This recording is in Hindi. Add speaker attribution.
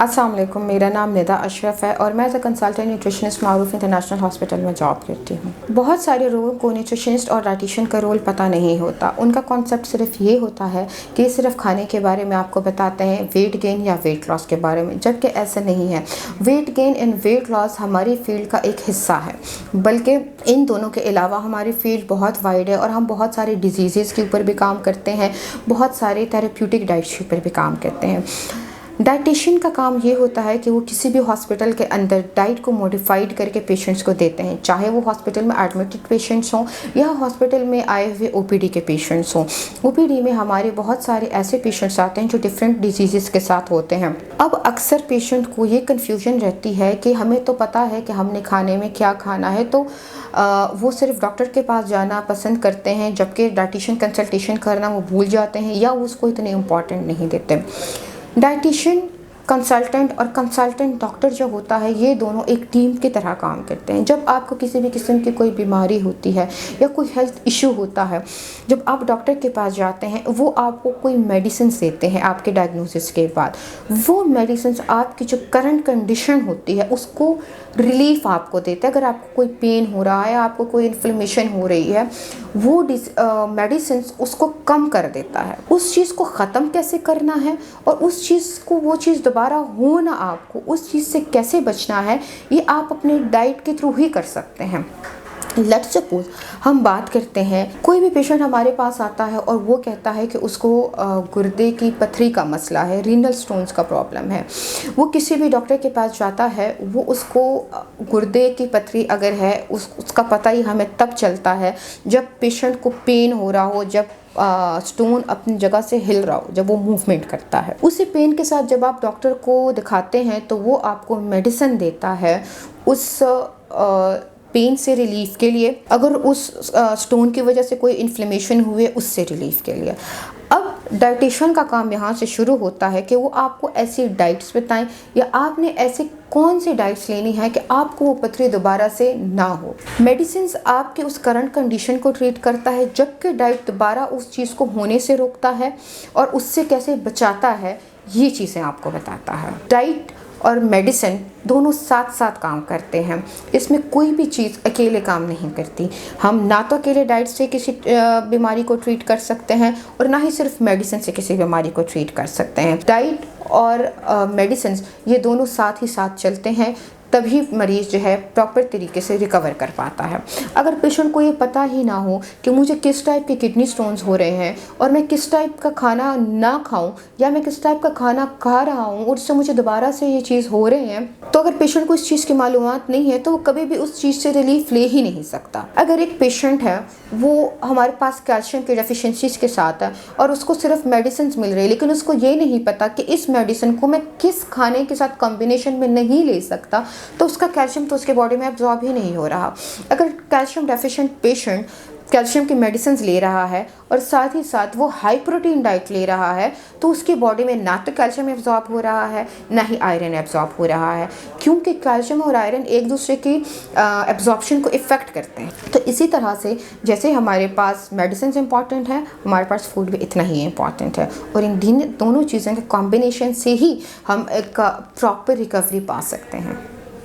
Speaker 1: अस्सलाम वालेकुम, मेरा नाम निदा अशरफ है और मैं as a consultant nutritionist Maroof international hospital में जॉब करती हूँ। बहुत सारे लोगों को न्यूट्रिशनिस्ट और डाइटिशियन का रोल पता नहीं होता। उनका कॉन्सेप्ट सिर्फ ये होता है कि सिर्फ खाने के बारे में आपको बताते हैं, वेट गेन या वेट लॉस के बारे में, जबकि ऐसा नहीं है। Weight gain and weight loss हमारी फील्ड का एक हिस्सा है, बल्कि इन दोनों के अलावा हमारी फील्ड बहुत वाइड है और हम बहुत सारे डिजीज़ के ऊपर भी काम करते हैं, बहुत सारे थेरेप्यूटिक डाइट्स के ऊपर भी काम करते हैं। डाइटिशियन का काम ये होता है कि वो किसी भी हॉस्पिटल के अंदर डाइट को मॉडिफाइड करके पेशेंट्स को देते हैं, चाहे वो हॉस्पिटल में एडमिटेड पेशेंट्स हों या हॉस्पिटल में आए हुए ओपीडी के पेशेंट्स हों। ओपीडी में हमारे बहुत सारे ऐसे पेशेंट्स आते हैं जो डिफरेंट डिजीज़ के साथ होते हैं। अब अक्सर पेशेंट को ये कन्फ्यूजन रहती है कि हमें तो पता है कि हमने खाने में क्या खाना है, तो वो सिर्फ डॉक्टर के पास जाना पसंद करते हैं, जबकि डाइटिशियन कंसल्टेशन करना वो भूल जाते हैं या उसको इतने इम्पॉर्टेंट नहीं देते। डाइटिशियन कंसल्टेंट और कंसल्टेंट डॉक्टर जो होता है, ये दोनों एक टीम की तरह काम करते हैं। जब आपको किसी भी किस्म की कोई बीमारी होती है या कोई हेल्थ इशू होता है, जब आप डॉक्टर के पास जाते हैं, वो आपको कोई मेडिसिन देते हैं आपके डायग्नोसिस के बाद। वो मेडिसिन आपकी जो करंट कंडीशन होती है उसको रिलीफ आपको देते हैं। अगर आपको कोई पेन हो रहा है, आपको कोई इन्फ्लेमेशन हो रही है, वो मेडिसिन उसको कम कर देता है। उस चीज़ को ख़त्म कैसे करना है और उस चीज़ को वो चीज़ दोबारा हो ना, आपको उस चीज़ से कैसे बचना है, ये आप अपने डाइट के थ्रू ही कर सकते हैं। लेट्स सपोज हम बात करते हैं, कोई भी पेशेंट हमारे पास आता है और वो कहता है कि उसको गुर्दे की पथरी का मसला है, रीनल स्टोन्स का प्रॉब्लम है। वो किसी भी डॉक्टर के पास जाता है, वो उसको गुर्दे की पथरी अगर है उसका पता ही हमें तब चलता है जब पेशेंट को पेन हो रहा हो, जब स्टोन अपनी जगह से हिल रहा हो, जब वो मूवमेंट करता है। उसी पेन के साथ जब आप डॉक्टर को दिखाते हैं तो वो आपको मेडिसिन देता है उस पेन से रिलीफ के लिए, अगर उस स्टोन की वजह से कोई इन्फ्लेमेशन हुए उससे रिलीफ के लिए। अब डाइटिशियन का काम यहाँ से शुरू होता है कि वो आपको ऐसी डाइट्स बताएं या आपने ऐसे कौन सी डाइट्स लेनी है कि आपको वो पथरी दोबारा से ना हो। मेडिसिन्स आपके उस करंट कंडीशन को ट्रीट करता है, जबकि डाइट दोबारा उस चीज़ को होने से रोकता है और उससे कैसे बचाता है, ये चीज़ें आपको बताता है। डाइट और मेडिसिन दोनों साथ साथ काम करते हैं, इसमें कोई भी चीज़ अकेले काम नहीं करती। हम ना तो अकेले डाइट से किसी बीमारी को ट्रीट कर सकते हैं और ना ही सिर्फ मेडिसिन से किसी बीमारी को ट्रीट कर सकते हैं। डाइट और मेडिसिन ये दोनों साथ ही साथ चलते हैं, तभी मरीज़ जो है प्रॉपर तरीके से रिकवर कर पाता है। अगर पेशेंट को ये पता ही ना हो कि मुझे किस टाइप के किडनी स्टोन्स हो रहे हैं और मैं किस टाइप का खाना ना खाऊं या मैं किस टाइप का खाना खा रहा हूं और उससे मुझे दोबारा से ये चीज़ हो रहे हैं, तो अगर पेशेंट को इस चीज़ की मालूमात नहीं है तो वो कभी भी उस चीज़ से रिलीफ ले ही नहीं सकता। अगर एक पेशेंट है, वो हमारे पास कैल्शियम की डेफिशिएंसीज के साथ है और उसको सिर्फ मेडिसिन मिल रही है, लेकिन उसको ये नहीं पता कि इस मेडिसिन को मैं किस खाने के साथ कॉम्बिनेशन में नहीं ले सकता, तो उसका कैल्शियम तो उसके बॉडी में एब्जॉर्ब ही नहीं हो रहा। अगर कैल्शियम डेफिशिएंट पेशेंट कैल्शियम की मेडिसिन ले रहा है और साथ ही साथ वो हाई प्रोटीन डाइट ले रहा है, तो उसकी बॉडी में ना तो कैल्शियम एब्जॉर्ब हो रहा है ना ही आयरन एब्जॉर्ब हो रहा है, क्योंकि कैल्शियम और आयरन एक दूसरे की एब्जॉर्प्शन को इफ़ेक्ट करते हैं। तो इसी तरह से जैसे हमारे पास मेडिसिन इंपॉर्टेंट है, हमारे पास फूड भी इतना ही इम्पॉर्टेंट है और इन दोनों चीज़ों के कॉम्बिनेशन से ही हम एक प्रॉपर रिकवरी पा सकते हैं।